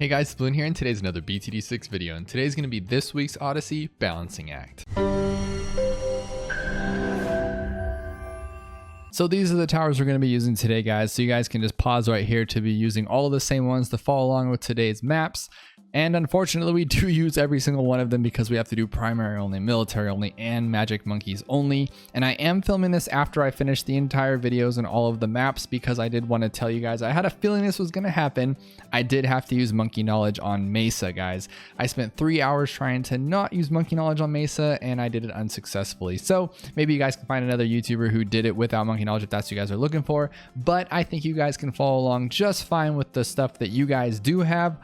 Hey guys, Dabloon here, and today's another BTD6 video, and today's going to be this week's Odyssey balancing act. So these are the towers we're going to be using today, guys, so you guys can just pause right here to be using all of the same ones to follow along with today's maps. And unfortunately, we do use every single one of them because we have to do primary only, military only, and magic monkeys only. And I am filming this after I finish the entire videos and all of the maps because I did want to tell you guys I had a feeling this was going to happen. I did have to use monkey knowledge on Mesa, guys. I spent 3 hours trying to not use monkey knowledge on Mesa, and I did it unsuccessfully. So maybe you guys can find another YouTuber who did it without monkey knowledge if that's what you guys are looking for. But I think you guys can follow along just fine with the stuff that you guys do have,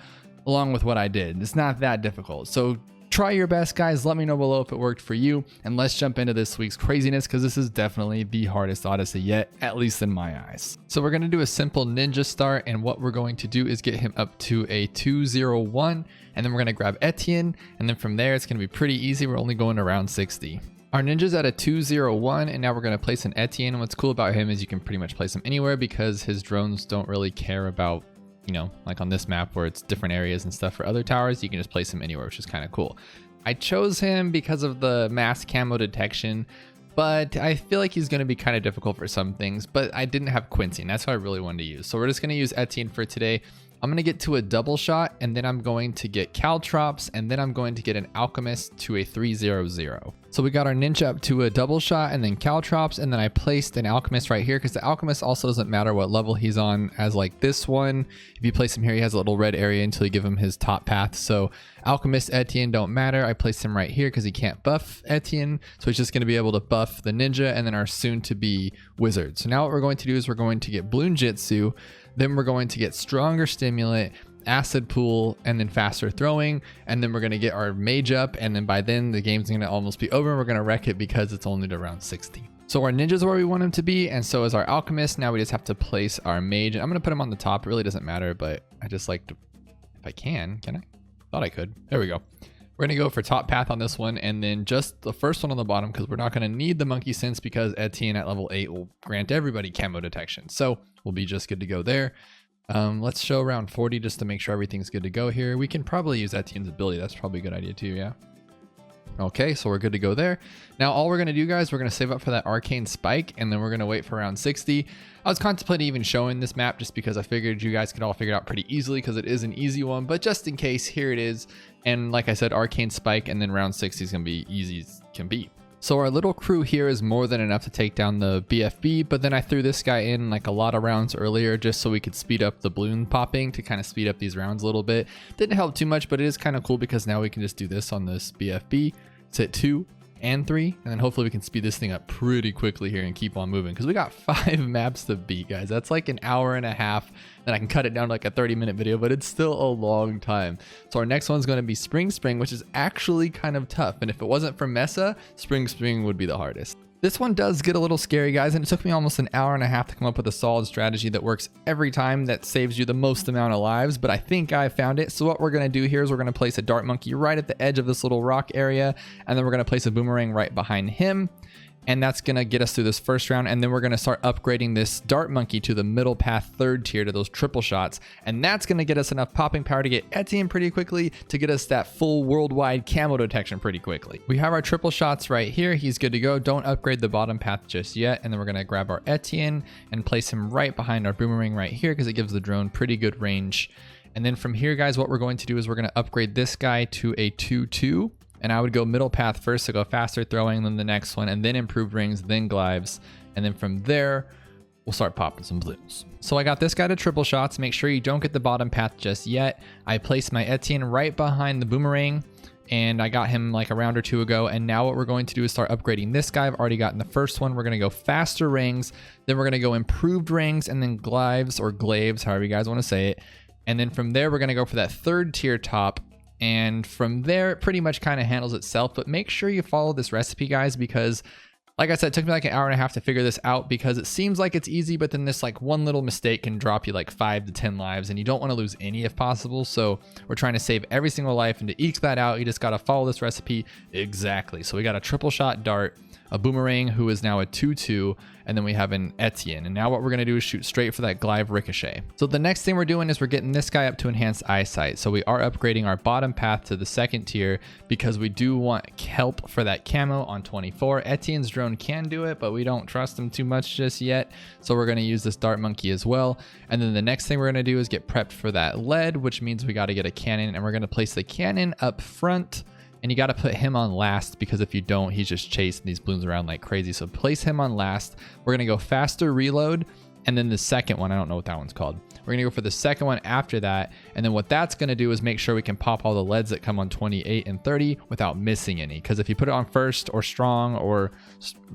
along with what I did. It's not that difficult. So try your best, guys. Let me know below if it worked for you. And let's jump into this week's craziness because this is definitely the hardest Odyssey yet, at least in my eyes. So we're going to do a simple ninja start. And what we're going to do is get him up to a 201. And then we're going to grab Etienne. And then from there, it's going to be pretty easy. We're only going around 60. Our ninja's at a 201, and now we're going to place an Etienne. And what's cool about him is you can pretty much place him anywhere because his drones don't really care about, you know, like on this map where it's different areas and stuff for other towers, you can just place him anywhere, which is kind of cool. I chose him because of the mass camo detection, but I feel like he's going to be kind of difficult for some things, but I didn't have Quincy, and that's what I really wanted to use. So we're just going to use Etienne for today. I'm going to get to a double shot, and then I'm going to get Caltrops, and then I'm going to get an Alchemist to a 300. So we got our ninja up to a double shot and then Caltrops, and then I placed an Alchemist right here because the Alchemist also doesn't matter what level he's on, as like this one. If you place him here, he has a little red area until you give him his top path. So Alchemist, Etienne don't matter. I placed him right here because he can't buff Etienne. So he's just going to be able to buff the ninja and then our soon to be wizard. So now what we're going to do is we're going to get Bloon Jitsu. Then we're going to get stronger stimulant, acid pool, and then faster throwing. And then we're going to get our mage up. And then by then the game's going to almost be over. And we're going to wreck it because it's only to around 60. So our ninja's where we want him to be. And so is our alchemist. Now we just have to place our mage. I'm going to put him on the top. It really doesn't matter, but I just like to, if I can I? Thought I could. There we go. We're going to go for top path on this one. And then just the first one on the bottom because we're not going to need the monkey sense because Etienne at level 8 will grant everybody camo detection. So we'll be just good to go there. Let's show around 40 just to make sure everything's good to go here. We can probably use Etienne's ability. That's probably a good idea too, yeah. Okay, so we're good to go there. Now all we're going to do, guys, we're going to save up for that arcane spike, and then we're going to wait for around 60. I was contemplating even showing this map just because I figured you guys could all figure it out pretty easily because it is an easy one, but just in case, here it is. And like I said, arcane spike, and then round 60 is going to be easy as can be. So our little crew here is more than enough to take down the BFB, but then I threw this guy in like a lot of rounds earlier just so we could speed up the balloon popping to kind of speed up these rounds a little bit. Didn't help too much, but it is kind of cool because now we can just do this on this BFB. Sit 2 and 3, and then hopefully we can speed this thing up pretty quickly here and keep on moving because we got 5 maps to beat, guys. That's like an hour and a half. Then I can cut it down to like a 30-minute video, but it's still a long time. So our next one's going to be Spring, which is actually kind of tough. And if it wasn't for Mesa, Spring would be the hardest. This one does get a little scary, guys, and it took me almost an hour and a half to come up with a solid strategy that works every time that saves you the most amount of lives, but I think I found it. So what we're going to do here is we're going to place a dart monkey right at the edge of this little rock area, and then we're going to place a boomerang right behind him. And that's going to get us through this first round. And then we're going to start upgrading this dart monkey to the middle path 3rd tier to those triple shots. And that's going to get us enough popping power to get Etienne pretty quickly to get us that full worldwide camo detection pretty quickly. We have our triple shots right here. He's good to go. Don't upgrade the bottom path just yet. And then we're going to grab our Etienne and place him right behind our boomerang right here because it gives the drone pretty good range. And then from here, guys, what we're going to do is we're going to upgrade this guy to a 2-2. And I would go middle path first to go faster throwing than the next one, and then improved rings, then glides. And then from there, we'll start popping some balloons. So I got this guy to triple shots. Make sure you don't get the bottom path just yet. I placed my Etienne right behind the boomerang, and I got him like a round or 2 ago. And now what we're going to do is start upgrading this guy. I've already gotten the first one. We're going to go faster rings. Then we're going to go improved rings, and then glides or glaives, however you guys want to say it. And then from there, we're going to go for that 3rd tier top. And from there, it pretty much kind of handles itself. But make sure you follow this recipe, guys, because like I said, it took me like an hour and a half to figure this out because it seems like it's easy, but then this like one little mistake can drop you like 5 to 10 lives, and you don't want to lose any if possible. So we're trying to save every single life, and to eke that out, you just got to follow this recipe exactly. So we got a triple shot dart, a Boomerang, who is now a 2/2, and then we have an Etienne. And now what we're going to do is shoot straight for that Glaive Ricochet. So the next thing we're doing is we're getting this guy up to enhanced eyesight. So we are upgrading our bottom path to the second tier because we do want help for that camo on 24. Etienne's drone can do it, but we don't trust him too much just yet. So we're going to use this Dart Monkey as well. And then the next thing we're going to do is get prepped for that lead, which means we got to get a cannon, and we're going to place the cannon up front. And you got to put him on last, because if you don't, he's just chasing these balloons around like crazy. So place him on last. We're going to go faster reload. And then the second one, I don't know what that one's called. We're going to go for the second one after that. And then what that's going to do is make sure we can pop all the leads that come on 28 and 30 without missing any. Because if you put it on first or strong or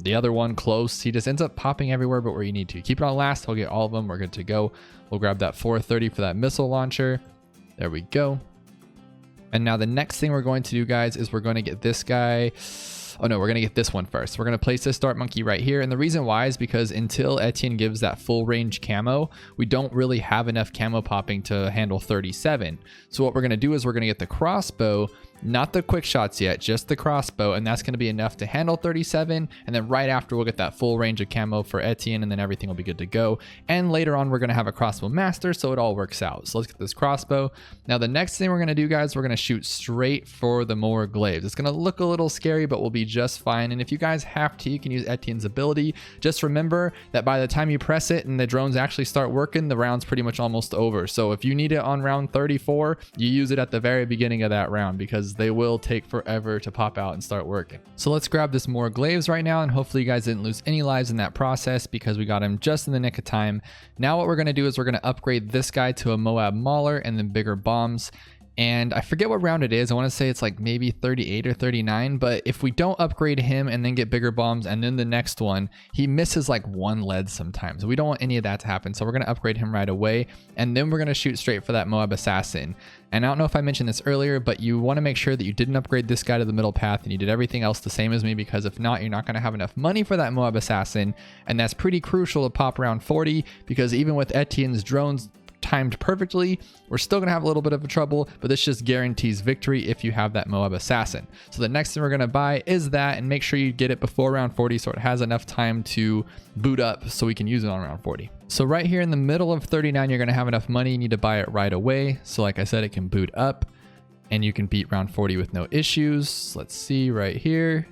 the other one close, he just ends up popping everywhere but where you need to. Keep it on last. He'll get all of them. We're good to go. We'll grab that 430 for that missile launcher. There we go. And now the next thing we're going to do, guys, is we're going to get this guy. Oh no, we're going to get this one first. We're going to place this Dart Monkey right here. And the reason why is because until Etienne gives that full range camo, we don't really have enough camo popping to handle 37. So what we're going to do is we're going to get the crossbow, not the quick shots yet, just the crossbow. And that's going to be enough to handle 37. And then right after, we'll get that full range of camo for Etienne, and then everything will be good to go. And later on, we're going to have a crossbow master, so it all works out. So let's get this crossbow. Now, the next thing we're going to do, guys, we're going to shoot straight for the more glaives. It's going to look a little scary, but we'll be just fine. And if you guys have to, you can use Etienne's ability. Just remember that by the time you press it and the drones actually start working, the round's pretty much almost over. So if you need it on round 34, you use it at the very beginning of that round, because they will take forever to pop out and start working. So let's grab this more glaives right now, and hopefully you guys didn't lose any lives in that process, because we got him just in the nick of time. Now what we're going to do is we're going to upgrade this guy to a Moab Mauler and then bigger bombs. And I forget what round it is. I want to say it's like maybe 38 or 39. But if we don't upgrade him and then get bigger bombs and then the next one, he misses like one lead sometimes. We don't want any of that to happen. So we're going to upgrade him right away. And then we're going to shoot straight for that Moab Assassin. And I don't know if I mentioned this earlier, but you want to make sure that you didn't upgrade this guy to the middle path and you did everything else the same as me, because if not, you're not going to have enough money for that Moab Assassin. And that's pretty crucial to pop around 40, because even with Etienne's drones timed perfectly, we're still gonna have a little bit of a trouble, but this just guarantees victory if you have that Moab Assassin. So the next thing we're gonna buy is that, and make sure you get it before round 40 so it has enough time to boot up so we can use it on round 40. So right here in the middle of 39, you're gonna have enough money. You need to buy it right away. So like I said, it can boot up and you can beat round 40 with no issues. Let's see right here.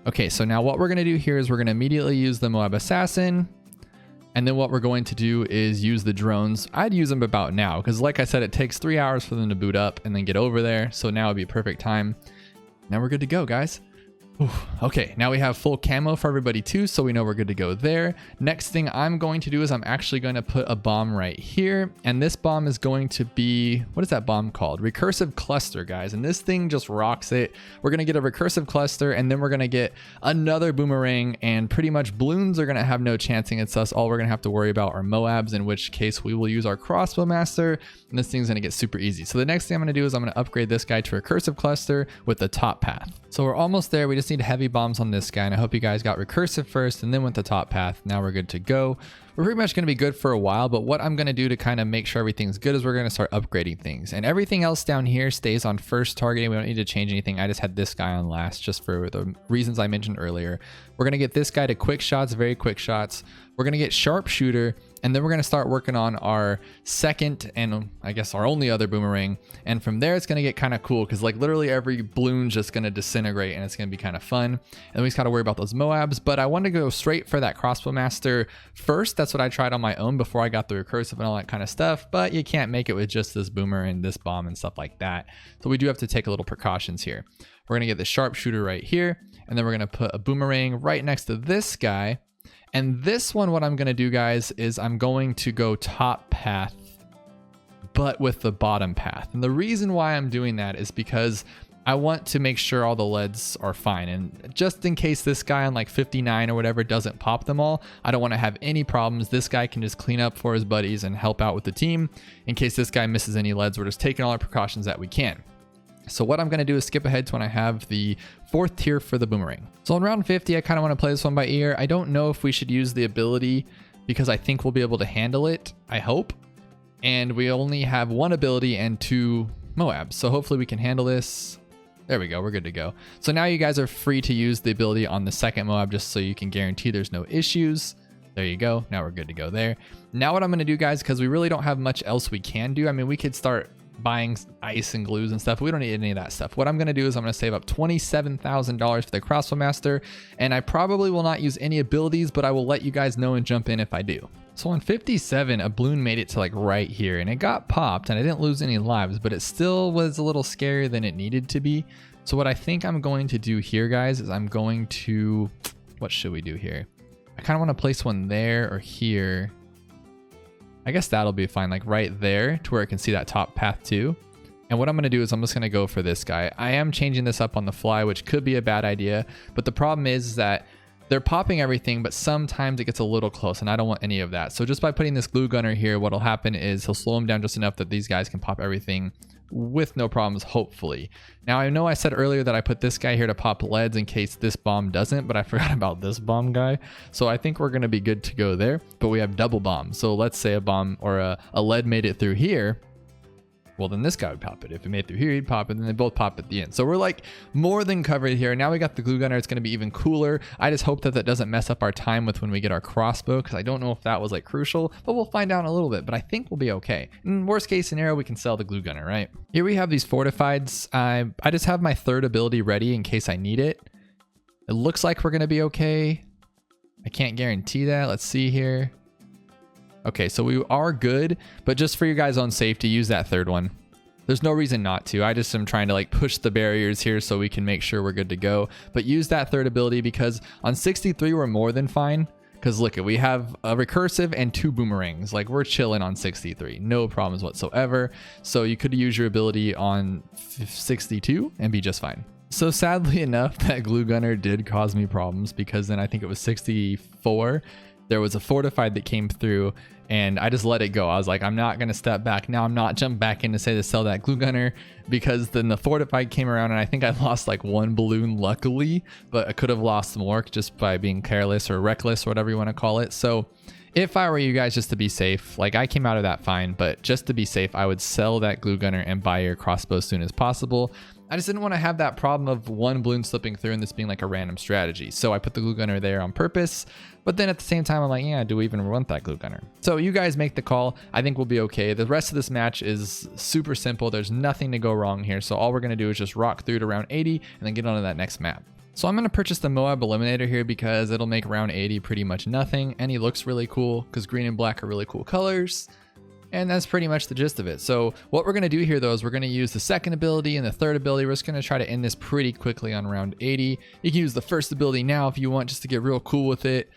Okay, so now what we're gonna do here is we're gonna immediately use the Moab Assassin. And then what we're going to do is use the drones. I'd use them about now, because like I said, it takes 3 hours for them to boot up and then get over there. So now would be a perfect time. Now we're good to go, guys. Okay, now we have full camo for everybody too, so we know we're good to go there. Next thing I'm going to do is I'm actually going to put a bomb right here, and this bomb is going to be, what is that bomb called? Recursive cluster, guys, and this thing just rocks it. We're going to get a recursive cluster, and then we're going to get another boomerang, and pretty much balloons are going to have no chance against us. All we're going to have to worry about are Moabs, in which case we will use our crossbow master, and this thing's going to get super easy. So the next thing I'm going to do is I'm going to upgrade this guy to recursive cluster with the top path. So we're almost there. We just need heavy bombs on this guy, and I hope you guys got recursive first and then went the top path. Now we're good to go. We're pretty much going to be good for a while, but what I'm going to do to kind of make sure everything's good is we're going to start upgrading things, and everything else down here stays on first targeting. We don't need to change anything. I just had this guy on last just for the reasons I mentioned earlier. We're going to get this guy to quick shots, very quick shots. We're going to get sharpshooter, and then we're going to start working on our second and I guess our only other boomerang. And from there, it's going to get kind of cool, because like literally every balloon's just going to disintegrate, and it's going to be kind of fun. And we just got to worry about those Moabs, but I want to go straight for that crossbow master first. That's what I tried on my own before I got the recursive and all that kind of stuff, but you can't make it with just this boomer and this bomb and stuff like that. So we do have to take a little precautions here. We're going to get the sharpshooter right here, and then we're going to put a boomerang right next to this guy. And this one, what I'm going to do, guys, is I'm going to go top path, but with the bottom path. And the reason why I'm doing that is because I want to make sure all the leads are fine. And just in case this guy on like 59 or whatever doesn't pop them all, I don't want to have any problems. This guy can just clean up for his buddies and help out with the team. In case this guy misses any leads, we're just taking all our precautions that we can. So what I'm going to do is skip ahead to when I have the 4th tier for the boomerang. So in round 50, I kind of want to play this one by ear. I don't know if we should use the ability, because I think we'll be able to handle it, I hope. And we only have 1 ability and 2 Moabs, so hopefully we can handle this. There we go. We're good to go. So now you guys are free to use the ability on the second Moab just so you can guarantee there's no issues. There you go. Now we're good to go there. Now what I'm going to do, guys, because we really don't have much else we can do. I mean, we could start buying ice and glues and stuff. We don't need any of that stuff. What I'm going to do is I'm going to save up $27,000 for the Crossbow Master. And I probably will not use any abilities, but I will let you guys know and jump in if I do. So on 57, a balloon made it to like right here and it got popped and I didn't lose any lives, but it still was a little scarier than it needed to be. So what I think I'm going to do here, guys, is I'm going to, what should we do here? I kind of want to place one there or here. I guess that'll be fine, like right there to where it can see that top path too. And what I'm going to do is I'm just going to go for this guy. I am changing this up on the fly, which could be a bad idea, but the problem is that they're popping everything, but sometimes it gets a little close and I don't want any of that. So just by putting this glue gunner here, what'll happen is he'll slow them down just enough that these guys can pop everything with no problems, hopefully. Now, I know I said earlier that I put this guy here to pop leads in case this bomb doesn't, but I forgot about this bomb guy. So I think we're going to be good to go there, but we have double bombs. So let's say a bomb or a lead made it through here. Well, then this guy would pop it. If it made it through here, he'd pop it, and then they both pop at the end. So we're like more than covered here. Now we got the glue gunner. It's going to be even cooler. I just hope that that doesn't mess up our time with when we get our crossbow, because I don't know if that was like crucial, but we'll find out in a little bit. But I think we'll be okay. In worst case scenario, we can sell the glue gunner, right? Here we have these fortifieds. I just have my third ability ready in case I need it. It looks like we're going to be okay. I can't guarantee that. Let's see here. Okay, so we are good, but just for your guys' own safety, use that third one. There's no reason not to. I just am trying to like push the barriers here so we can make sure we're good to go. But use that third ability because on 63, we're more than fine. Because look, we have a recursive and 2 boomerangs. Like we're chilling on 63. No problems whatsoever. So you could use your ability on 62 and be just fine. So sadly enough, that glue gunner did cause me problems because then I think it was 64. There was a fortified that came through and I just let it go. I was like, I'm not going to step back. Now I'm not jumping back in to say to sell that glue gunner because then the fortified came around and I think I lost like 1 balloon luckily, but I could have lost more just by being careless or reckless or whatever you want to call it. So if I were you guys, just to be safe, like I came out of that fine, but just to be safe, I would sell that glue gunner and buy your crossbow as soon as possible. I just didn't want to have that problem of 1 balloon slipping through and this being like a random strategy. So I put the glue gunner there on purpose, but then at the same time, I'm like, yeah, do we even want that glue gunner? So you guys make the call. I think we'll be okay. The rest of this match is super simple. There's nothing to go wrong here. So all we're going to do is just rock through to round 80 and then get on to that next map. So I'm going to purchase the Moab Eliminator here because it'll make round 80 pretty much nothing. And he looks really cool because green and black are really cool colors. And that's pretty much the gist of it. So what we're going to do here, though, is we're going to use the second ability and the third ability. We're just going to try to end this pretty quickly on round 80. You can use the first ability now if you want, just to get real cool with it,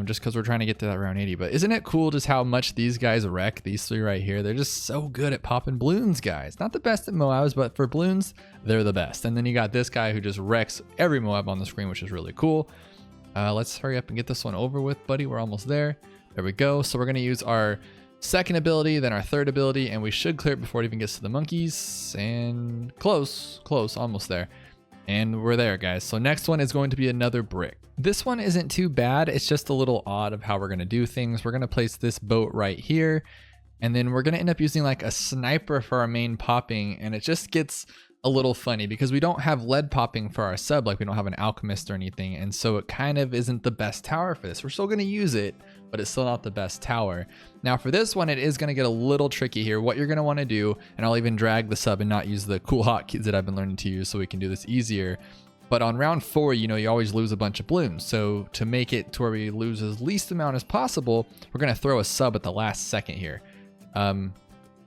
just because we're trying to get to that round 80. But isn't it cool just how much these guys wreck, these 3 right here? They're just so good at popping balloons, guys. Not the best at Moabs, but for balloons, they're the best. And then you got this guy who just wrecks every Moab on the screen, which is really cool. Let's hurry up and get this one over with, buddy. We're almost there. There we go. So we're going to use our second ability, then our third ability, and we should clear it before it even gets to the monkeys. And close, almost there. And we're there, guys. So next one is going to be another brick. This one isn't too bad. It's just a little odd of how we're going to do things. We're going to place this boat right here, and then we're going to end up using like a sniper for our main popping, and it just gets a little funny because we don't have lead popping for our sub, like we don't have an alchemist or anything, and so it kind of isn't the best tower for this. We're still going to use it, but it's still not the best tower. Now for this one, it is going to get a little tricky here. What you're going to want to do, and I'll even drag the sub and not use the cool hotkeys that I've been learning to use so we can do this easier. But on round 4, you know, you always lose a bunch of balloons. So to make it to where we lose as least amount as possible, we're going to throw a sub at the last second here.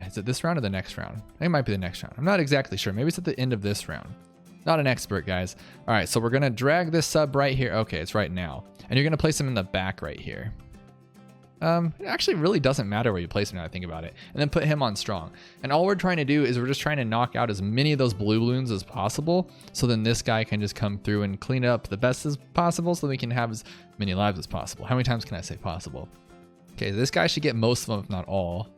Is it this round or the next round? I think it might be the next round. I'm not exactly sure. Maybe it's at the end of this round. Not an expert, guys. All right, so we're going to drag this sub right here. Okay, it's right now. And you're going to place him in the back right here. It actually really doesn't matter where you place him now I think about it. And then put him on strong. And all we're trying to do is we're just trying to knock out as many of those blue balloons as possible. So then this guy can just come through and clean it up the best as possible so we can have as many lives as possible. How many times can I say possible? Okay, this guy should get most of them, if not all.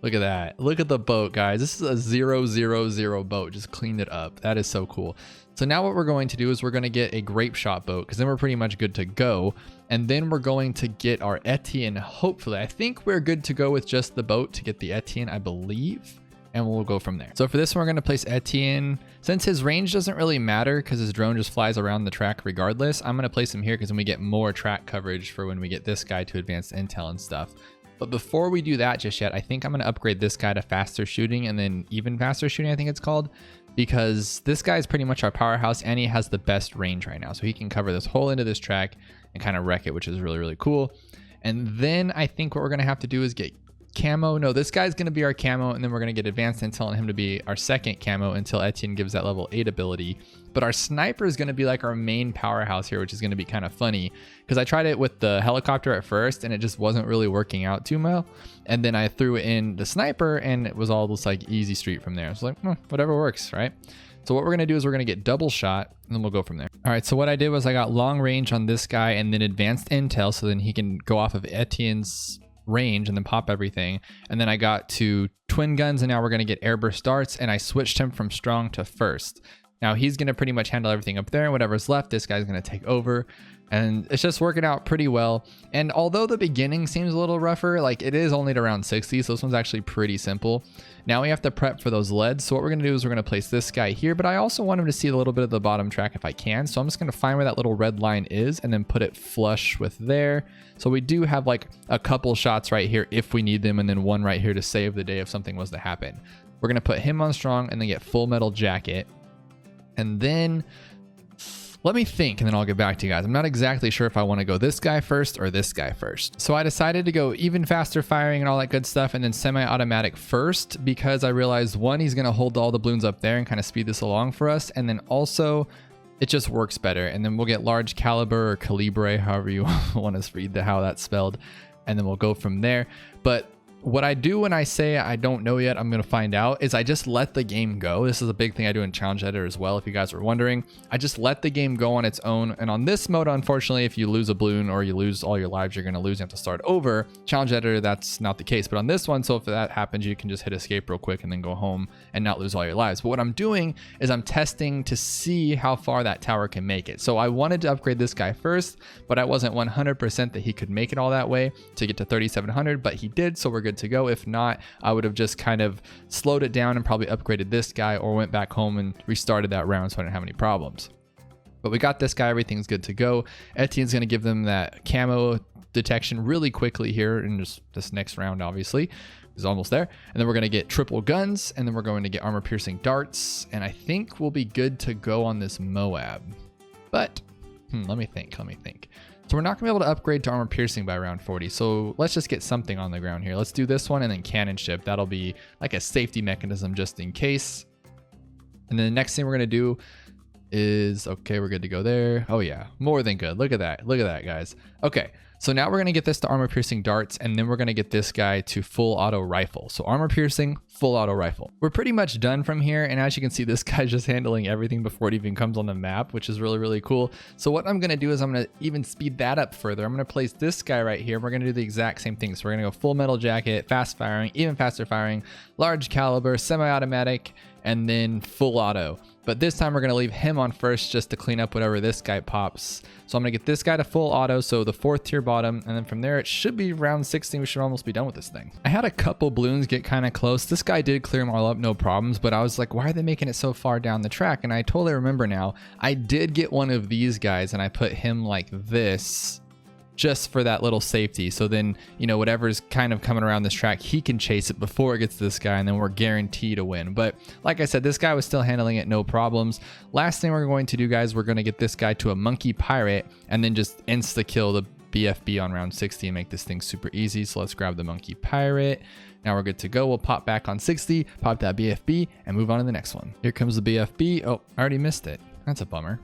Look at that. Look at the boat, guys. This is a 0-0-0 boat. Just cleaned it up. That is so cool. So now what we're going to do is we're going to get a grape shot boat because then we're pretty much good to go. And then we're going to get our Etienne. Hopefully, I think we're good to go with just the boat to get the Etienne, I believe. and we'll go from there. So for this one, we're going to place Etienne. Since his range doesn't really matter because his drone just flies around the track regardless, I'm going to place him here because then we get more track coverage for when we get this guy to advanced intel and stuff. But before we do that just yet, I think I'm going to upgrade this guy to faster shooting and then even faster shooting, I think it's called, because this guy is pretty much our powerhouse and he has the best range right now. So he can cover this whole end of this track and kind of wreck it, which is really, really cool. And then I think what we're going to have to do is get camo. No, this guy's going to be our camo, and then we're going to get advanced intel on him to be our second camo until Etienne gives that level 8 ability. But our sniper is going to be like our main powerhouse here, which is going to be kind of funny because I tried it with the helicopter at first and it just wasn't really working out too well. And then I threw in the sniper and it was all just like easy street from there. It's like, whatever works, right? So what we're going to do is we're going to get double shot and then we'll go from there. All right, so what I did was I got long range on this guy and then advanced intel so then he can go off of Etienne's range and then pop everything. And then I got to twin guns and now we're going to get airburst darts, and I switched him from strong to first. Now he's going to pretty much handle everything up there, and whatever's left, this guy's going to take over. And it's just working out pretty well. And although the beginning seems a little rougher, like it is only at around 60, so this one's actually pretty simple. Now we have to prep for those leads. So what we're going to do is we're going to place this guy here, but I also want him to see a little bit of the bottom track if I can. So I'm just going to find where that little red line is and then put it flush with there. So we do have like a couple shots right here if we need them, and then one right here to save the day if something was to happen. We're going to put him on strong and then get full metal jacket. And then let me think, and then I'll get back to you guys. I'm not exactly sure if I want to go this guy first or this guy first. So I decided to go even faster firing and all that good stuff and then semi-automatic first because I realized one, he's going to hold all the balloons up there and kind of speed this along for us. And then also it just works better. And then we'll get large caliber or calibre, however you want to read how that's spelled. And then we'll go from there. But what I do when I say I don't know yet, I'm going to find out, is I just let the game go. This is a big thing I do in Challenge Editor as well, if you guys were wondering. I just let the game go on its own. And on this mode, unfortunately, if you lose a balloon or you lose all your lives, you're going to lose. You have to start over. Challenge Editor, that's not the case. But on this one, so if that happens, you can just hit escape real quick and then go home and not lose all your lives. But what I'm doing is I'm testing to see how far that tower can make it. So I wanted to upgrade this guy first, but I wasn't 100% that he could make it all that way to get to 3,700, but he did, so we're good to go. If not, I would have just kind of slowed it down and probably upgraded this guy or went back home and restarted that round so I didn't have any problems. But we got this guy, everything's good to go. Etienne's going to give them that camo detection really quickly here in just this next round, obviously. He's almost there. And then we're going to get triple guns, and then we're going to get armor piercing darts, and I think we'll be good to go on this Moab. But let me think. So we're not going to be able to upgrade to armor piercing by round 40. So let's just get something on the ground here. Let's do this one and then cannon ship. That'll be like a safety mechanism just in case. And then the next thing we're going to do is, okay, we're good to go there. Oh yeah, more than good. Look at that. Look at that, guys. Okay. So now we're going to get this to armor piercing darts, and then we're going to get this guy to full auto rifle. So armor piercing, full auto rifle. We're pretty much done from here. And as you can see, this guy's just handling everything before it even comes on the map, which is really, really cool. So what I'm going to do is I'm going to even speed that up further. I'm going to place this guy right here. We're going to do the exact same thing. So we're going to go full metal jacket, fast firing, even faster firing, large caliber, semi-automatic, and then full auto. But this time we're going to leave him on first just to clean up whatever this guy pops. So I'm going to get this guy to full auto, so the 4th tier bottom, and then from there it should be round 16. We should almost be done with this thing. I had a couple balloons get kind of close. This guy did clear them all up, no problems, but I was like, why are they making it so far down the track? And I totally remember now. I did get one of these guys and I put him like this just for that little safety. So then, you know, whatever's kind of coming around this track, he can chase it before it gets to this guy, and then we're guaranteed to win. But like I said, this guy was still handling it, no problems. Last thing we're going to do, guys, we're going to get this guy to a monkey pirate and then just insta kill the BFB on round 60 and make this thing super easy. So let's grab the monkey pirate. Now we're good to go. We'll pop back on 60, pop that BFB, and move on to the next one. Here comes the BFB. Oh, I already missed it. That's a bummer.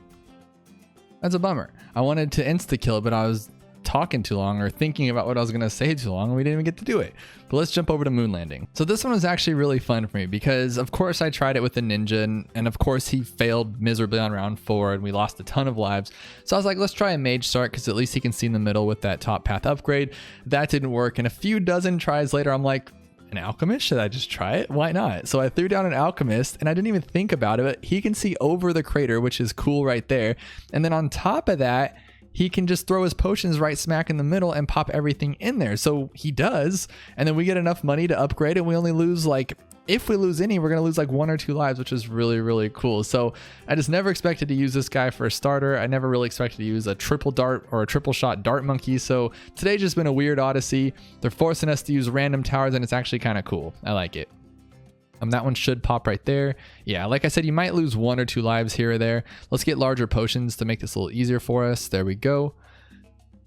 That's a bummer. I wanted to insta kill it, but I was talking too long or thinking about what I was going to say too long, and we didn't even get to do it. But let's jump over to moon landing. So this one was actually really fun for me because of course I tried it with the ninja, and of course he failed miserably on round 4 and we lost a ton of lives. So I was like, let's try a mage start because at least he can see in the middle with that top path upgrade. That didn't work, and a few dozen tries later I'm like, an alchemist? Should I just try it? Why not? So I threw down an alchemist and I didn't even think about it, but he can see over the crater, which is cool right there. And then on top of that, he can just throw his potions right smack in the middle and pop everything in there. So he does. And then we get enough money to upgrade, and we only lose like if we lose any, we're going to lose like 1 or 2 lives, which is really, really cool. So I just never expected to use this guy for a starter. I never really expected to use a triple dart or a triple shot dart monkey. So today's just been a weird Odyssey. They're forcing us to use random towers, and it's actually kind of cool. I like it. That one should pop right there. Yeah, like I said, you might lose 1 or 2 lives here or there. Let's get larger potions to make this a little easier for us. There we go.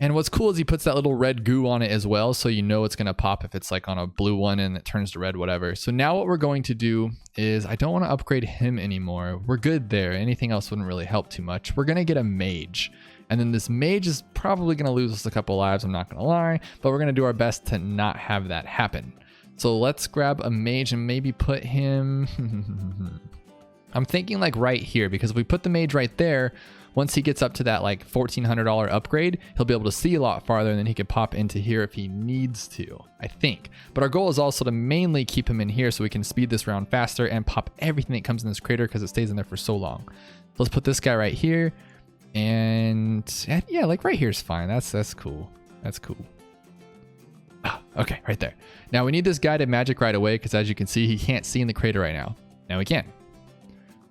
And what's cool is he puts that little red goo on it as well, so you know it's going to pop if it's like on a blue one and it turns to red, whatever. So now what we're going to do is, I don't want to upgrade him anymore. We're good there. Anything else wouldn't really help too much. We're going to get a mage. And then this mage is probably going to lose us a couple lives, I'm not going to lie, but we're going to do our best to not have that happen. So let's grab a mage and maybe put him... I'm thinking like right here, because if we put the mage right there, once he gets up to that like $1,400 upgrade, he'll be able to see a lot farther, and then he could pop into here if he needs to, I think. But our goal is also to mainly keep him in here so we can speed this round faster and pop everything that comes in this crater because it stays in there for so long. So let's put this guy right here, and yeah, like right here is fine. That's cool. That's cool. Ah, okay, right there. Now we need this guy to magic right away because as you can see, he can't see in the crater right now. Now he can.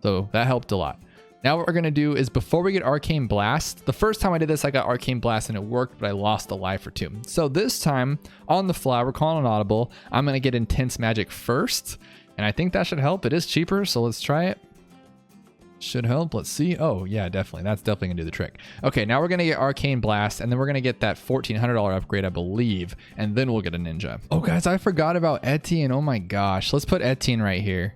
So that helped a lot. Now what we're going to do is, before we get Arcane Blast, the first time I did this, I got Arcane Blast and it worked, but I lost a life or 2. So this time, on the fly, we're calling an audible. I'm going to get Intense Magic first, and I think that should help. It is cheaper, so let's try it. Should help. Let's see. Oh, yeah, definitely. That's definitely going to do the trick. Okay, now we're going to get Arcane Blast, and then we're going to get that $1,400 upgrade, I believe, and then we'll get a Ninja. Oh, guys, I forgot about Etienne. Oh, my gosh. Let's put Etienne right here.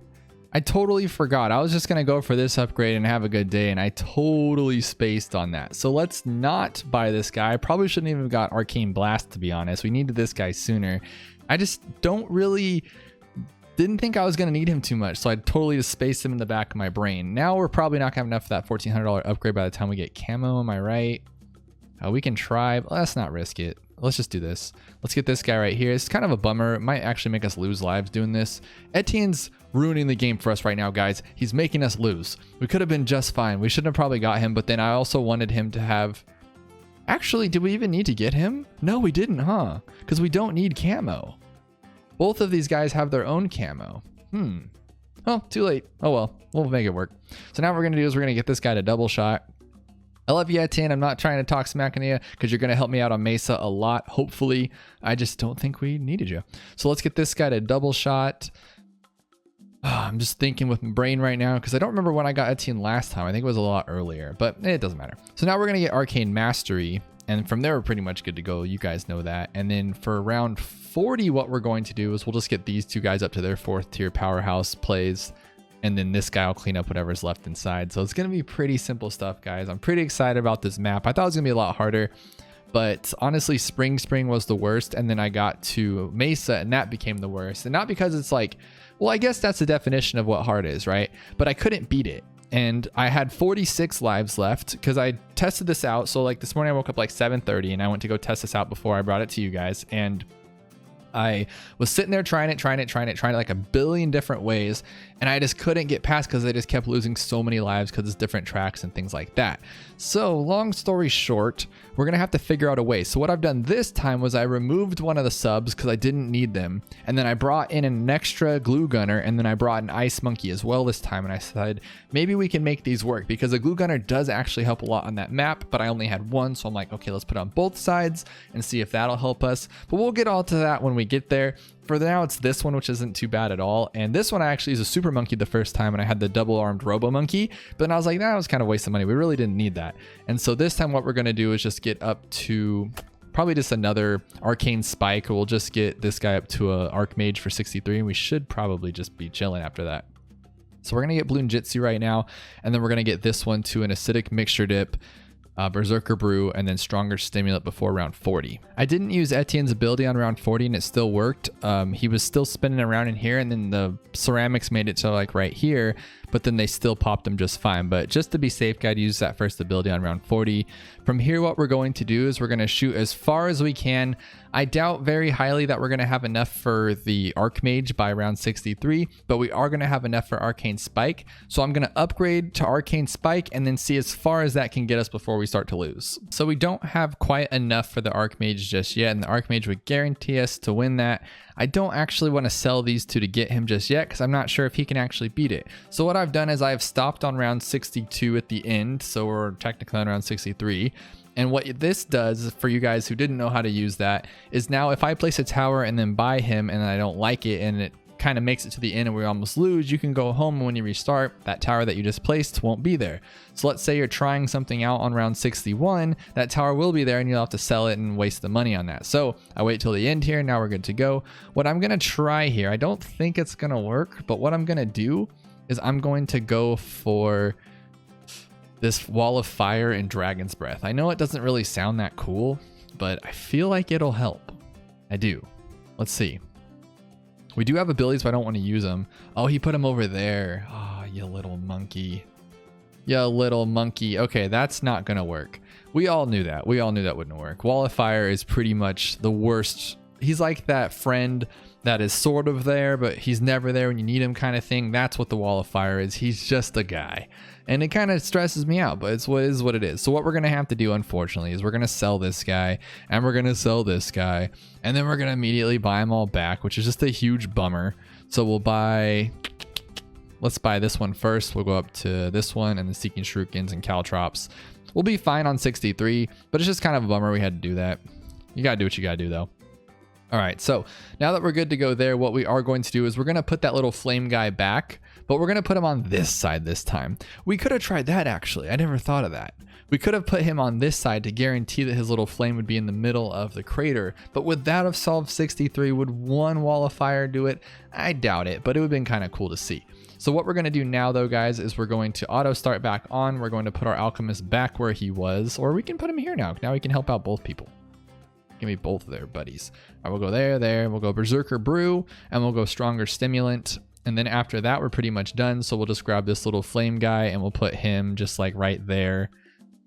I totally forgot. I was just going to go for this upgrade and have a good day, and I totally spaced on that. So let's not buy this guy. I probably shouldn't even have got Arcane Blast, to be honest. We needed this guy sooner. I just didn't think I was going to need him too much, so I totally just spaced him in the back of my brain. Now we're probably not going to have enough for that $1,400 upgrade by the time we get camo. Am I right? We can try, but let's not risk it. Let's just do this. Let's get this guy right here. It's kind of a bummer. It might actually make us lose lives doing this. Etienne's ruining the game for us right now, guys. He's making us lose. We could have been just fine. We shouldn't have probably got him, but then I also wanted him to have... Actually, did we even need to get him? No, we didn't, huh? Because we don't need camo. Both of these guys have their own camo. Oh, too late. Oh well, we'll make it work. So now what we're going to do is we're going to get this guy to double shot. I love you, Etienne. I'm not trying to talk smack on you because you're going to help me out on Mesa a lot, hopefully. I just don't think we needed you. So let's get this guy to double shot. I'm just thinking with my brain right now because I don't remember when I got Etienne last time. I think it was a lot earlier, but it doesn't matter. So now we're going to get Arcane Mastery, and from there we're pretty much good to go. You guys know that. And then for round 40, what we're going to do is we'll just get these 2 guys up to their 4th tier powerhouse plays, and then this guy will clean up whatever's left inside. So it's going to be pretty simple stuff, guys. I'm pretty excited about this map. I thought it was going to be a lot harder, but honestly, Spring was the worst, and then I got to Mesa, and that became the worst. And not because it's like, well, I guess that's the definition of what hard is, right? But I couldn't beat it. And I had 46 lives left because I tested this out. So like this morning I woke up like 7:30 and I went to go test this out before I brought it to you guys. And I was sitting there trying it like a billion different ways, and I just couldn't get past because I just kept losing so many lives because it's different tracks and things like that. So long story short, we're gonna have to figure out a way. So what I've done this time was I removed one of the subs because I didn't need them, and then I brought in an extra glue gunner, and then I brought an ice monkey as well this time, and I said maybe we can make these work because the glue gunner does actually help a lot on that map, but I only had one, so I'm like, okay, let's put it on both sides and see if that'll help us. But we'll get all to that when we get there. For now, it's this one, which isn't too bad at all. And this one I actually used a super monkey the first time, and I had the double armed robo monkey, but then I was like, nah, it was kind of a waste of money. We really didn't need that. And so this time what we're going to do is just get up to probably just another arcane spike. We'll just get this guy up to a archmage for 63, and we should probably just be chilling after that. So we're going to get Bloon Jitsu right now, and then we're going to get this one to an acidic mixture dip, Berserker Brew, and then Stronger Stimulant before round 40. I didn't use Etienne's ability on round 40 and it still worked. He was still spinning around in here, and then the ceramics made it to like right here, but then they still popped him just fine. But just to be safe, I'd use that first ability on round 40 From here, what we're going to do is we're going to shoot as far as we can. I doubt very highly that we're going to have enough for the Archmage by around 63, but we are going to have enough for Arcane Spike. So I'm going to upgrade to Arcane Spike and then see as far as that can get us before we start to lose. So we don't have quite enough for the Archmage just yet, and the Archmage would guarantee us to win that. I don't actually want to sell these two to get him just yet because I'm not sure if he can actually beat it. So what I've done is I've stopped on round 62 at the end, so we're technically on round 63. And what this does for you guys who didn't know how to use that is now if I place a tower and then buy him and I don't like it and it kind of makes it to the end and we almost lose, you can go home, and when you restart, that tower that you just placed won't be there. So let's say you're trying something out on round 61, that tower will be there and you'll have to sell it and waste the money on that. So I wait till the end here. Now we're good to go. What I'm going to try here, I don't think it's going to work, but what I'm going to do is I'm going to go for this Wall of Fire and Dragon's Breath. I know it doesn't really sound that cool, but I feel like it'll help. I do. Let's see. We do have abilities, but I don't want to use them. Oh, he put him over there. Oh, you little monkey. You little monkey. Okay, that's not going to work. We all knew that. We all knew that wouldn't work. Wall of Fire is pretty much the worst. He's like that friend that is sort of there, but he's never there when you need him kind of thing. That's what the Wall of Fire is. He's just a guy. And it kind of stresses me out, but it's what it is. So what we're going to have to do, unfortunately, is we're going to sell this guy, and we're going to sell this guy, and then we're going to immediately buy them all back, which is just a huge bummer. So we'll buy... Let's buy this one first. We'll go up to this one and the Seeking Shurikens and Caltrops. We'll be fine on 63, but it's just kind of a bummer we had to do that. You got to do what you got to do, though. All right, so now that we're good to go there, what we are going to do is we're going to put that little flame guy back, but we're going to put him on this side this time. We could have tried that, actually. I never thought of that. We could have put him on this side to guarantee that his little flame would be in the middle of the crater, but would that have solved 63? Would one Wall of Fire do it? I doubt it, but it would have been kind of cool to see. So what we're going to do now, though, guys, is we're going to auto start back on. We're going to put our Alchemist back where he was, or we can put him here now. Now we can help out both people. Give me both of their buddies. I will go there. We'll go Berserker Brew, and we'll go Stronger Stimulant. And then after that, we're pretty much done. So we'll just grab this little flame guy, and we'll put him just like right there.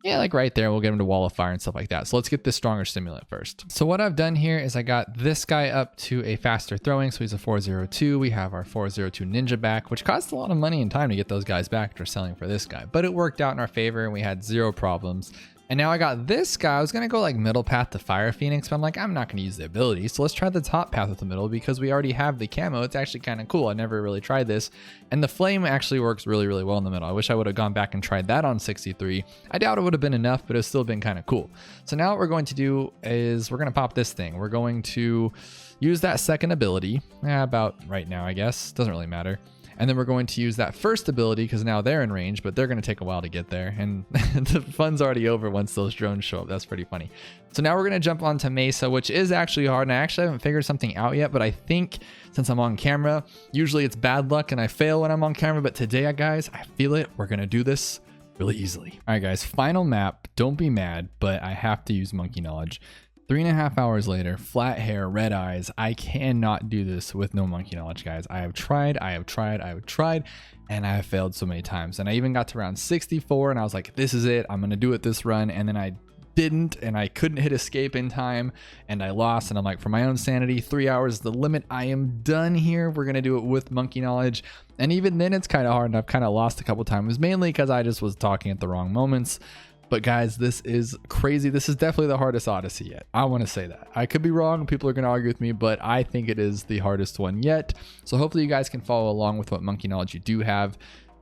Yeah, like right there. We'll get him to Wall of Fire and stuff like that. So let's get this Stronger Stimulant first. So what I've done here is I got this guy up to a faster throwing. So he's a 402. We have our 402 Ninja back, which cost a lot of money and time to get those guys back after selling for this guy. But it worked out in our favor, and we had zero problems. And now I got this guy. I was going to go like middle path to Fire Phoenix, but I'm like, I'm not going to use the ability. So let's try the top path with the middle because we already have the camo. It's actually kind of cool. I never really tried this. And the flame actually works really, really well in the middle. I wish I would have gone back and tried that on 63. I doubt it would have been enough, but it's still been kind of cool. So now what we're going to do is we're going to pop this thing. We're going to use that second ability. About right now, I guess. Doesn't really matter. And then we're going to use that first ability because now they're in range, but they're going to take a while to get there. And the fun's already over once those drones show up. That's pretty funny. So now we're going to jump onto Mesa, which is actually hard. And I actually haven't figured something out yet, but I think since I'm on camera, usually it's bad luck and I fail when I'm on camera. But today, guys, I feel it. We're going to do this really easily. All right, guys, final map. Don't be mad, but I have to use Monkey Knowledge. 3.5 hours later, flat hair, red eyes. I cannot do this with no Monkey Knowledge, guys. I have tried, and I have failed so many times. And I even got to round 64, and I was like, this is it. I'm going to do it this run. And then I didn't, and I couldn't hit escape in time, and I lost. And I'm like, for my own sanity, 3 hours is the limit. I am done here. We're going to do it with Monkey Knowledge. And even then, it's kind of hard, and I've kind of lost a couple times, mainly because I just was talking at the wrong moments. But guys, this is crazy. This is definitely the hardest Odyssey yet. I want to say that. I could be wrong. People are going to argue with me, but I think it is the hardest one yet. So hopefully you guys can follow along with what Monkey Knowledge you do have.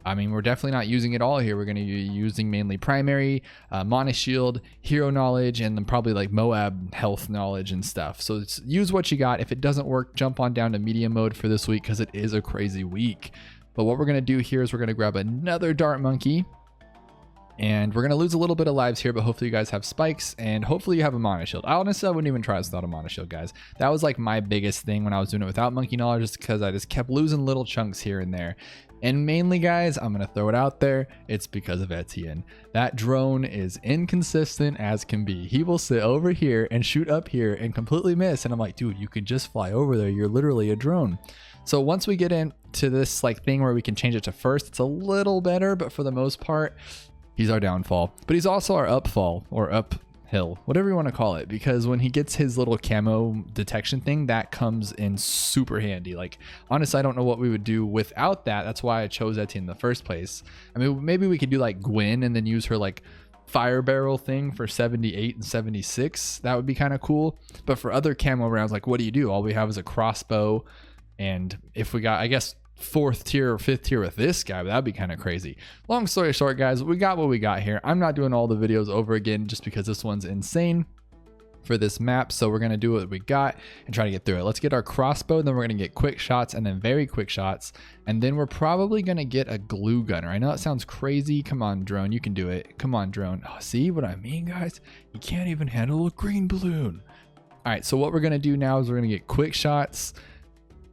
I mean, we're definitely not using it all here. We're going to be using mainly primary, Mana Shield, Hero Knowledge, and then probably like Moab Health Knowledge and stuff. So use what you got. If it doesn't work, jump on down to medium mode for this week because it is a crazy week. But what we're going to do here is we're going to grab another Dart Monkey. And we're going to lose a little bit of lives here, but hopefully you guys have spikes and hopefully you have a Mana Shield. I honestly wouldn't even try this without a Mana Shield, guys. That was like my biggest thing when I was doing it without Monkey Knowledge, just because I just kept losing little chunks here and there. And mainly, guys, I'm going to throw it out there. It's because of Etienne. That drone is inconsistent as can be. He will sit over here and shoot up here and completely miss. And I'm like, dude, you could just fly over there. You're literally a drone. So once we get into this like thing where we can change it to first, it's a little better, but for the most part, He's our downfall, but he's also our upfall or uphill, whatever you want to call it, because when he gets his little camo detection thing, that comes in super handy. Like, honestly, I don't know what we would do without that. That's why I chose Etienne in the first place. I mean, maybe we could do like Gwen and then use her like fire barrel thing for 78 and 76. That would be kind of cool. But for other camo rounds, like, what do? All we have is a crossbow, and if we got, I guess, 4th tier or 5th tier with this guy, but that'd be kind of crazy. Long story short, guys, we got what we got here. I'm not doing all the videos over again just because this one's insane for this map, so we're gonna do what we got and try to get through it. Let's get our crossbow, then we're gonna get quick shots and then very quick shots, and then we're probably gonna get a glue gunner. I know that sounds crazy. Come on, drone, you can do it. Come on, drone. Oh, see what I mean, guys? You can't even handle a green balloon. All right, so what we're gonna do now is we're gonna get quick shots,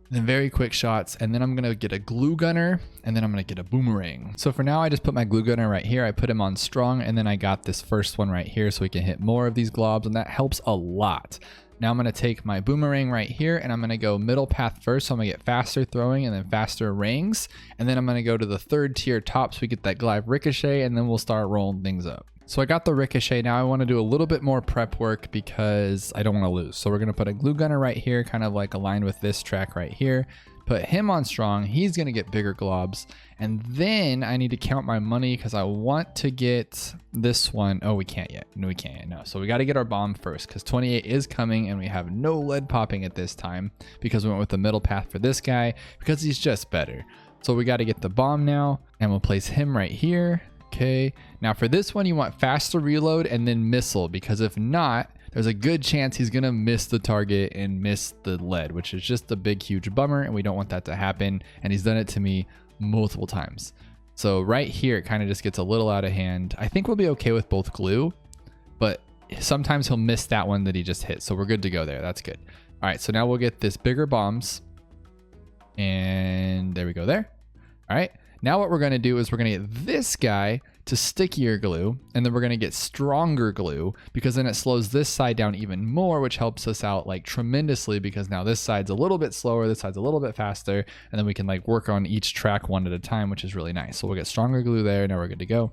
then very quick shots, and then I'm gonna get a glue gunner, and then I'm gonna get a boomerang. So for now, I just put my glue gunner right here. I put him on strong, and then I got this first one right here so we can hit more of these globs, and that helps a lot. Now I'm gonna take my boomerang right here, and I'm gonna go middle path first, so I'm gonna get faster throwing and then faster rings, and then I'm gonna go to the 3rd tier top so we get that glide ricochet, and then we'll start rolling things up. So I got the ricochet. Now I want to do a little bit more prep work because I don't want to lose. So we're going to put a glue gunner right here, kind of like aligned with this track right here. Put him on strong. He's going to get bigger globs. And then I need to count my money because I want to get this one. Oh, we can't yet. No, we can't yet. No. So we got to get our bomb first because 28 is coming and we have no lead popping at this time because we went with the middle path for this guy because he's just better. So we got to get the bomb now, and we'll place him right here. Okay, now for this one, you want faster reload and then missile, because if not, there's a good chance he's gonna miss the target and miss the lead, which is just a big, huge bummer, and we don't want that to happen. And he's done it to me multiple times. So right here, it kind of just gets a little out of hand. I think we'll be okay with both glue, but sometimes he'll miss that one that he just hit. So we're good to go there. That's good. All right, so now we'll get this bigger bombs, and there we go there. All right. Now what we're going to do is we're going to get this guy to stickier glue, and then we're going to get stronger glue, because then it slows this side down even more, which helps us out like tremendously, because now this side's a little bit slower, this side's a little bit faster, and then we can like work on each track one at a time, which is really nice. So we'll get stronger glue there. Now we're good to go.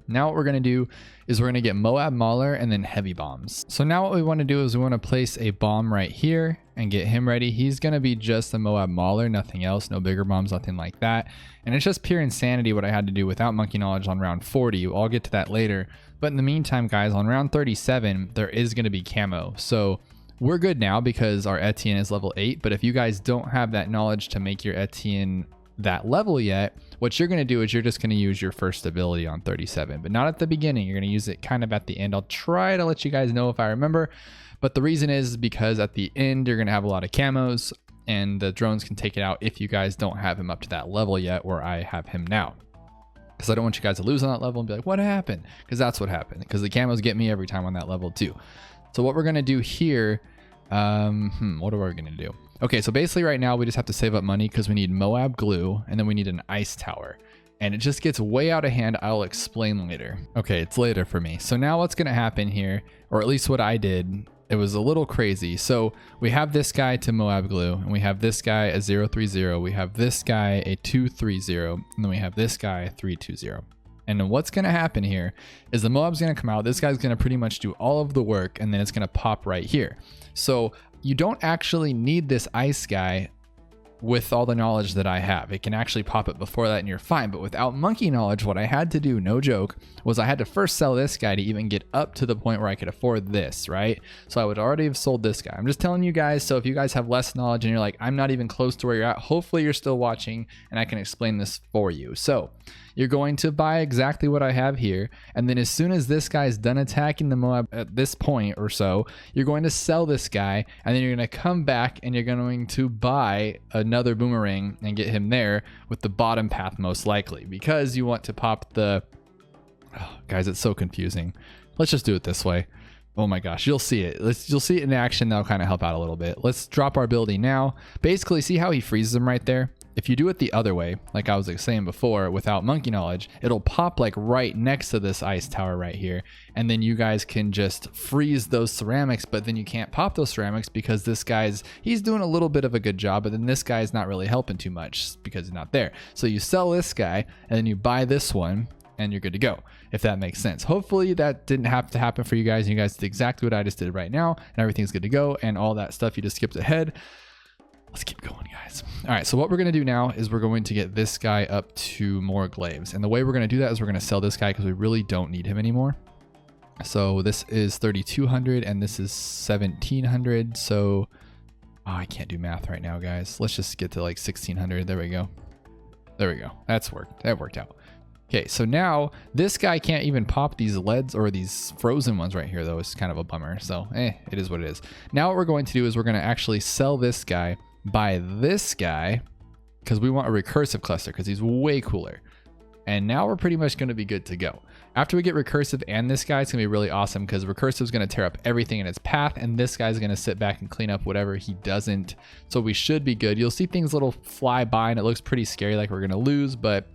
Now what we're going to do is we're going to get Moab Mauler and then heavy bombs. So now what we want to do is we want to place a bomb right here and get him ready. He's going to be just a Moab Mauler, nothing else, no bigger bombs, nothing like that. And it's just pure insanity what I had to do without monkey knowledge on round 40. I'll get to that later. But in the meantime, guys, on round 37, there is going to be camo. So we're good now because our Etienne is level 8. But if you guys don't have that knowledge to make your Etienne that level yet, what you're going to do is you're just going to use your first ability on 37, but not at the beginning. You're going to use it kind of at the end. I'll try to let you guys know if I remember, but the reason is because at the end you're going to have a lot of camos and the drones can take it out if you guys don't have him up to that level yet where I have him now, because I don't want you guys to lose on that level and be like, what happened? Because that's what happened, because the camos get me every time on that level too. So what we're going to do here, what are we going to do? Okay, so basically right now we just have to save up money because we need Moab glue and then we need an ice tower. And it just gets way out of hand. I'll explain later. Okay, it's later for me. So now what's gonna happen here, or at least what I did, it was a little crazy. So we have this guy to Moab glue, and we have this guy a 030, we have this guy a 230, and then we have this guy a 320. And then what's gonna happen here is the Moab's gonna come out, this guy's gonna pretty much do all of the work, and then it's gonna pop right here. So you don't actually need this ice guy with all the knowledge that I have. It can actually pop it before that and you're fine. But without monkey knowledge, what I had to do, no joke, was I had to first sell this guy to even get up to the point where I could afford this, right? So I would already have sold this guy. I'm just telling you guys, so if you guys have less knowledge and you're like, I'm not even close to where you're at, hopefully you're still watching and I can explain this for you. So you're going to buy exactly what I have here, and then as soon as this guy's done attacking the Moab at this point or so, you're going to sell this guy, and then you're going to come back and you're going to buy another boomerang and get him there with the bottom path most likely, because you want to pop the... Oh, guys, it's so confusing. Let's just do it this way. Oh my gosh, you'll see it. You'll see it in action. That'll kind of help out a little bit. Let's drop our ability now. Basically, see how he freezes them right there? If you do it the other way, like I was saying before, without monkey knowledge, it'll pop like right next to this ice tower right here. And then you guys can just freeze those ceramics, but then you can't pop those ceramics because this he's doing a little bit of a good job, but then this guy's not really helping too much because he's not there. So you sell this guy and then you buy this one, and you're good to go, if that makes sense. Hopefully that didn't have to happen for you guys, and you guys did exactly what I just did right now, and everything's good to go, and all that stuff you just skipped ahead. Let's keep going, guys. All right, so what we're going to do now is we're going to get this guy up to more glaives, and the way we're going to do that is we're going to sell this guy because we really don't need him anymore. So this is 3,200 and this is 1,700. So I can't do math right now, guys. Let's just get to like 1,600. There we go. There we go. That worked out. Okay, so now this guy can't even pop these leads or these frozen ones right here, though. It's kind of a bummer. So it is what it is. Now what we're going to do is we're going to actually sell this guy, buy this guy, because we want a recursive cluster because he's way cooler. And now we're pretty much going to be good to go. After we get recursive and this guy, it's going to be really awesome because recursive is going to tear up everything in its path, and this guy's going to sit back and clean up whatever he doesn't. So we should be good. You'll see things little fly by and it looks pretty scary like we're going to lose, but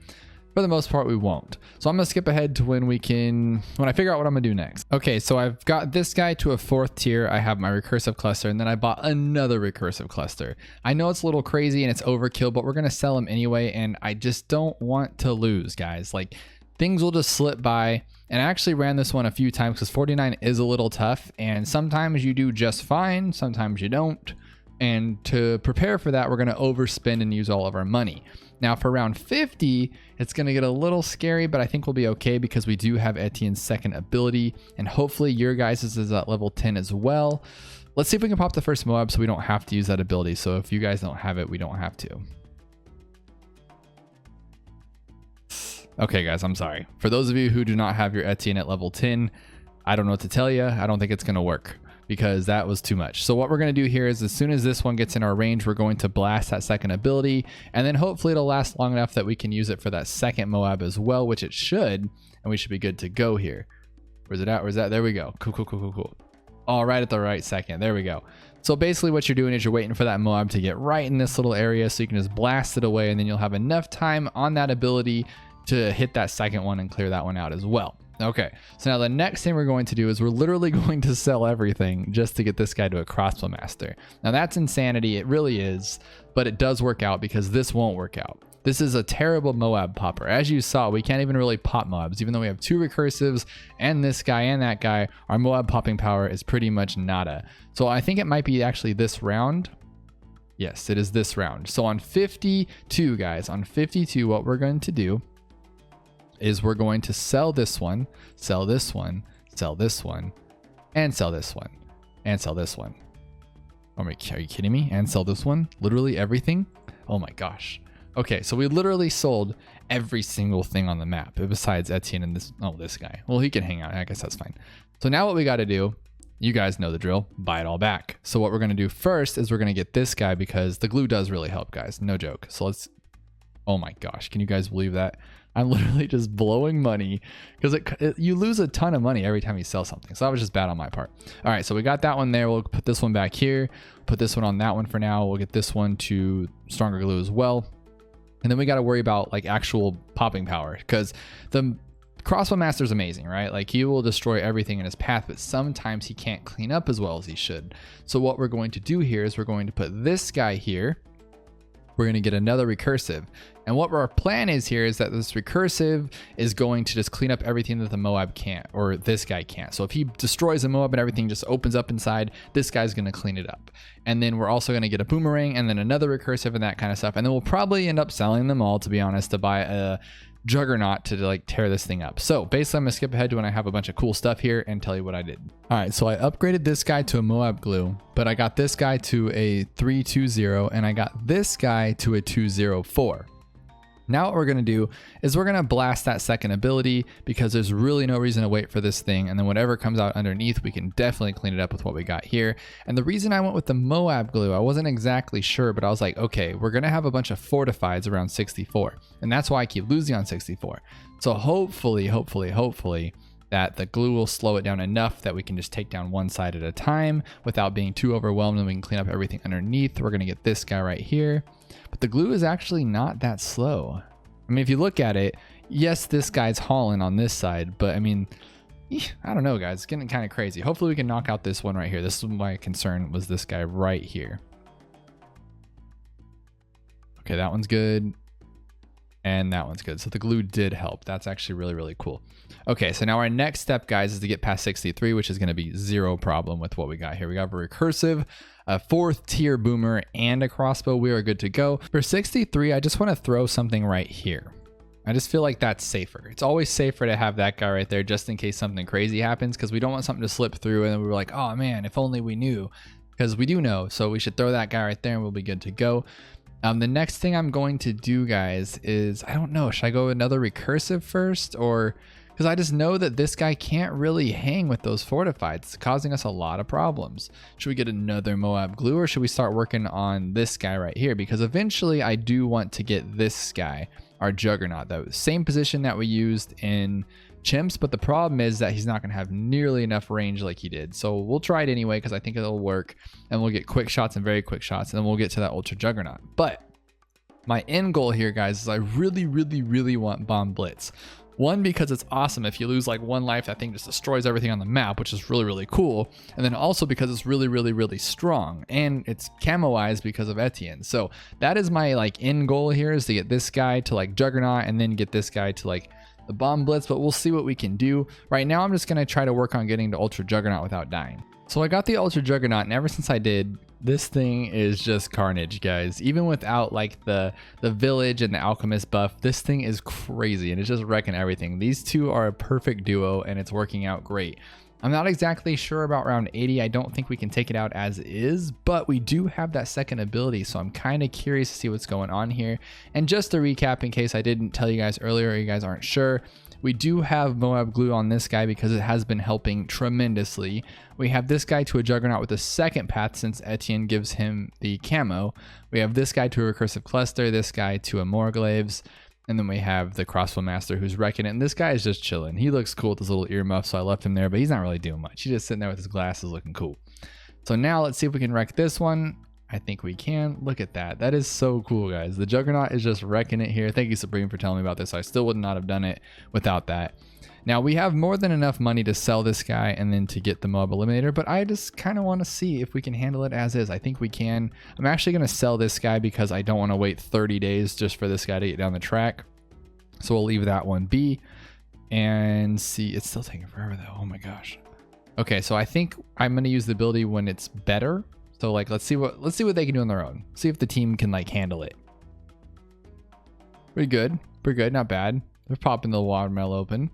for the most part we won't. So I'm going to skip ahead to when I figure out what I'm going to do next. Okay, so I've got this guy to a 4th tier. I have my recursive cluster, and then I bought another recursive cluster. I know it's a little crazy and it's overkill, but we're going to sell him anyway, and I just don't want to lose, guys. Like, things will just slip by. And I actually ran this one a few times because 49 is a little tough, and sometimes you do just fine, sometimes you don't. And to prepare for that, we're going to overspend and use all of our money. Now for round 50, it's going to get a little scary, but I think we'll be okay because we do have Etienne's second ability, and hopefully your guys' is at level 10 as well. Let's see if we can pop the first Moab so we don't have to use that ability. So if you guys don't have it, we don't have to. Okay, guys, I'm sorry. For those of you who do not have your Etienne at level 10, I don't know what to tell you. I don't think it's going to work because that was too much. So what we're going to do here is as soon as this one gets in our range, we're going to blast that second ability, and then hopefully it'll last long enough that we can use it for that second Moab as well, which it should, and we should be good to go here. Where's it at? Where's that? There we go. Cool. All right, at the right second. There we go. So basically what you're doing is you're waiting for that Moab to get right in this little area so you can just blast it away, and then you'll have enough time on that ability to hit that second one and clear that one out as well. Okay, so now the next thing we're going to do is we're literally going to sell everything just to get this guy to a crossbow master. Now that's insanity, it really is, but it does work out because this won't work out. This is a terrible Moab popper. As you saw, we can't even really pop Moabs. Even though we have 2 recursives and this guy and that guy, our Moab popping power is pretty much nada. So I think it might be actually this round. Yes, it is this round. So on 52, guys, on 52, what we're going to do is we're going to sell this one, sell this one, sell this one, and sell this one, and sell this one. Are you kidding me? And sell this one? Literally everything? Oh my gosh. Okay, so we literally sold every single thing on the map besides Etienne and this guy. Well, he can hang out. I guess that's fine. So now what we got to do, you guys know the drill, buy it all back. So what we're going to do first is we're going to get this guy because the glue does really help, guys. No joke. So let's, oh my gosh, can you guys believe that? I'm literally just blowing money because you lose a ton of money every time you sell something. So that was just bad on my part. All right, so we got that one there. We'll put this one back here, put this one on that one for now. We'll get this one to stronger glue as well. And then we got to worry about like actual popping power because the crossbow master is amazing, right? Like he will destroy everything in his path, but sometimes he can't clean up as well as he should. So what we're going to do here is we're going to put this guy here. We're going to get another recursive. And what our plan is here is that this recursive is going to just clean up everything that the Moab can't, or this guy can't. So if he destroys a Moab and everything just opens up inside, this guy's going to clean it up. And then we're also going to get a boomerang and then another recursive and that kind of stuff. And then we'll probably end up selling them all, to be honest, to buy a juggernaut to like tear this thing up. So basically I'm gonna skip ahead to when I have a bunch of cool stuff here and tell you what I did. All right, so I upgraded this guy to a Moab glue, but I got this guy to a 320 and I got this guy to a 204. Now what we're going to do is we're going to blast that second ability because there's really no reason to wait for this thing. And then whatever comes out underneath, we can definitely clean it up with what we got here. And the reason I went with the Moab glue, I wasn't exactly sure, but I was like, okay, we're going to have a bunch of fortifieds around 64. And that's why I keep losing on 64. So hopefully that the glue will slow it down enough that we can just take down one side at a time without being too overwhelmed, and we can clean up everything underneath. We're going to get this guy right here. But the glue is actually not that slow. I mean, if you look at it, yes, this guy's hauling on this side, but I mean, I don't know, guys. It's getting kind of crazy. Hopefully we can knock out this one right here. This is my concern, was this guy right here. Okay, that one's good. And that one's good. So the glue did help. That's actually really, really cool. Okay, so now our next step, guys, is to get past 63, which is going to be zero problem with what we got here. We got a recursive, a 4th tier boomer, and a crossbow. We are good to go. For 63, I just want to throw something right here. I just feel like that's safer. It's always safer to have that guy right there just in case something crazy happens, because we don't want something to slip through and then we were like, oh man, if only we knew. Because we do know, so we should throw that guy right there and we'll be good to go. The next thing I'm going to do, guys, is, I don't know, should I go another recursive first? Or, because I just know that this guy can't really hang with those fortified. It's causing us a lot of problems. Should we get another Moab glue, or should we start working on this guy right here? Because eventually I do want to get this guy, our Juggernaut, the same position that we used in Chimps, but the problem is that he's not going to have nearly enough range like he did. So we'll try it anyway because I think it'll work, and we'll get quick shots and very quick shots, and then we'll get to that Ultra Juggernaut. But my end goal here, guys, is I really, really, really want Bomb Blitz. One, because it's awesome. If you lose like 1 life, that thing just destroys everything on the map, which is really, really cool. And then also because it's really, really, really strong, and it's camoized because of Etienne. So that is my like end goal here, is to get this guy to like Juggernaut and then get this guy to like the Bomb Blitz, but we'll see what we can do. Right now, I'm just going to try to work on getting to Ultra Juggernaut without dying. So I got the Ultra Juggernaut, and ever since I did, this thing is just carnage, guys. Even without like the village and the alchemist buff, this thing is crazy and it's just wrecking everything. These two are a perfect duo and it's working out great. I'm not exactly sure about round 80. I don't think we can take it out as is, but we do have that second ability, so I'm kind of curious to see what's going on here. And just to recap, in case I didn't tell you guys earlier or you guys aren't sure, we do have Moab glue on this guy because it has been helping tremendously. We have this guy to a Juggernaut with a second path since Etienne gives him the camo. We have this guy to a recursive cluster, this guy to a Morglaves, and then we have the crossbow master who's wrecking it. And this guy is just chilling. He looks cool with his little earmuff, so I left him there, but he's not really doing much. He's just sitting there with his glasses looking cool. So now let's see if we can wreck this one. I think we can. Look at that. That is so cool, guys. The Juggernaut is just wrecking it here. Thank you, Supreme, for telling me about this. I still would not have done it without that. Now, we have more than enough money to sell this guy and then to get the Mob Eliminator, but I just kind of want to see if we can handle it as is. I think we can. I'm actually going to sell this guy because I don't want to wait 30 days just for this guy to get down the track. So we'll leave that one be and see. It's still taking forever, though. Oh, my gosh. Okay, so I think I'm going to use the ability when it's better. So like, let's see what they can do on their own. See if the team can like handle it. Pretty good. Pretty good. Not bad. They're popping the watermelon open.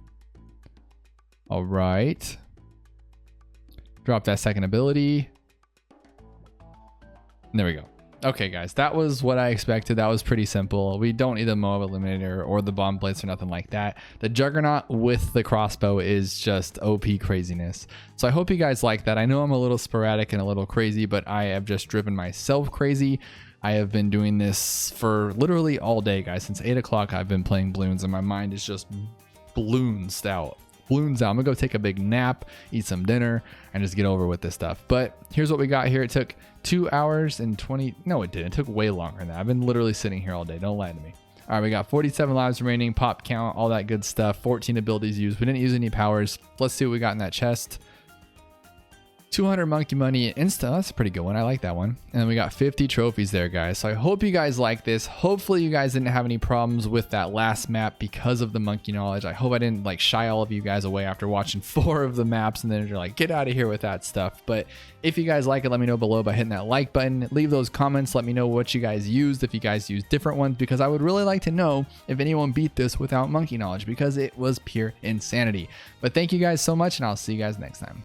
All right. Drop that second ability. And there we go. Okay, guys, that was what I expected. That was pretty simple. We don't need the Moab Eliminator or the Bomb Blitz or nothing like that. The Juggernaut with the crossbow is just OP craziness. So I hope you guys like that. I know I'm a little sporadic and a little crazy, but I have just driven myself crazy. I have been doing this for literally all day, guys. Since 8 o'clock, I've been playing balloons and my mind is just balloons out. I'm gonna go take a big nap, eat some dinner, and just get over with this stuff. But here's what we got here. It took 2 hours and 20. No, it didn't. It took way longer than that. I've been literally sitting here all day. Don't lie to me. All right, we got 47 lives remaining, pop count, all that good stuff. 14 abilities used. We didn't use any powers. Let's see what we got in that chest. 200 monkey money insta. That's a pretty good one. I like that one. And then we got 50 trophies there, guys. So I hope you guys like this. Hopefully you guys didn't have any problems with that last map because of the monkey knowledge. I hope I didn't like shy all of you guys away after watching 4 of the maps and then you're like, get out of here with that stuff. But if you guys like it, let me know below by hitting that like button. Leave those comments. Let me know what you guys used, if you guys used different ones, because I would really like to know if anyone beat this without monkey knowledge, because it was pure insanity. But thank you guys so much, and I'll see you guys next time.